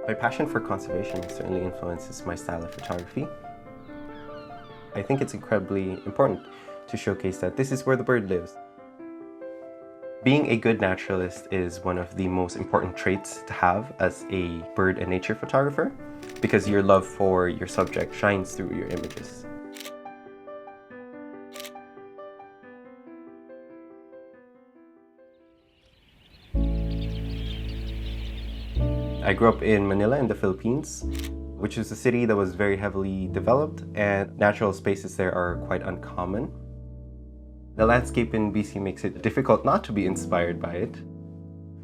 My passion for conservation certainly influences my style of photography. I think it's incredibly important to showcase that this is where the bird lives. Being a good naturalist is one of the most important traits to have as a bird and nature photographer, because your love for your subject shines through your images. I grew up in Manila in the Philippines, which is a city that was very heavily developed, and natural spaces there are quite uncommon. The landscape in BC makes it difficult not to be inspired by it.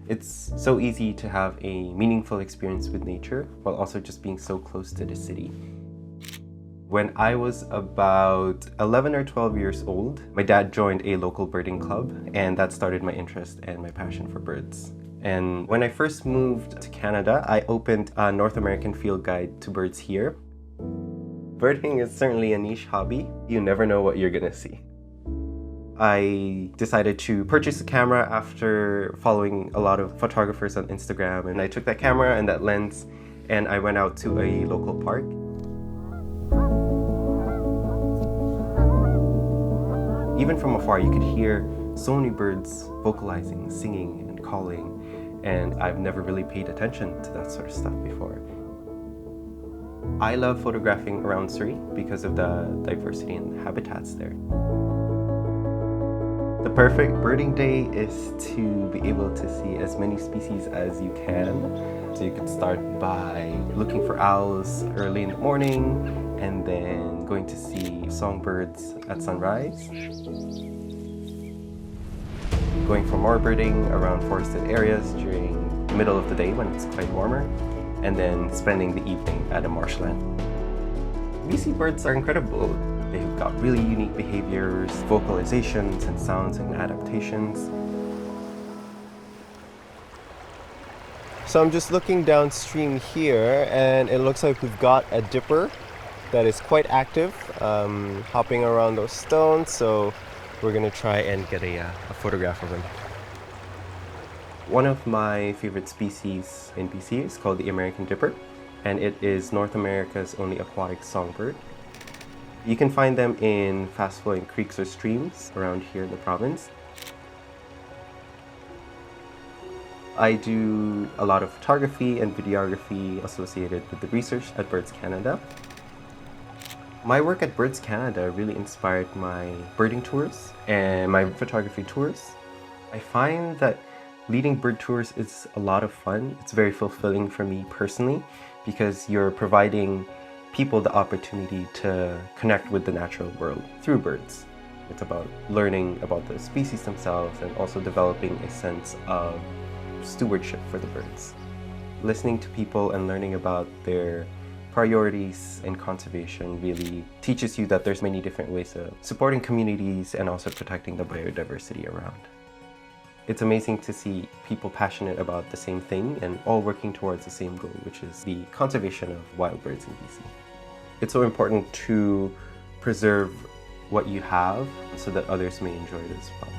It's so easy to have a meaningful experience with nature while also just being so close to the city. When I was about 11 or 12 years old, my dad joined a local birding club, and that started my interest and my passion for birds. And when I first moved to Canada, I opened a North American field guide to birds here. Birding is certainly a niche hobby. You never know what you're gonna see. I decided to purchase a camera after following a lot of photographers on Instagram, and I took that camera and that lens and I went out to a local park. Even from afar, you could hear so many birds vocalizing, singing, and calling, and I've never really paid attention to that sort of stuff before. I love photographing around Surrey because of the diversity in habitats there. The perfect birding day is to be able to see as many species as you can. So you could start by looking for owls early in the morning and then going to see songbirds at sunrise. Going for more birding around forested areas during the middle of the day when it's quite warmer, and then spending the evening at a marshland. BC birds are incredible. They've got really unique behaviors, vocalizations and sounds and adaptations. So I'm just looking downstream here, and it looks like we've got a dipper that is quite active, hopping around those stones. So we're gonna try and get a photograph of him. One of my favorite species in BC is called the American dipper, and it is North America's only aquatic songbird. You can find them in fast-flowing creeks or streams around here in the province. I do a lot of photography and videography associated with the research at Birds Canada. My work at Birds Canada really inspired my birding tours and my photography tours. I find that leading bird tours is a lot of fun. It's very fulfilling for me personally because you're providing people the opportunity to connect with the natural world through birds. It's about learning about the species themselves and also developing a sense of stewardship for the birds. Listening to people and learning about their priorities in conservation really teaches you that there's many different ways of supporting communities and also protecting the biodiversity around. It's amazing to see people passionate about the same thing and all working towards the same goal, which is the conservation of wild birds in BC. It's so important to preserve what you have so that others may enjoy it as well.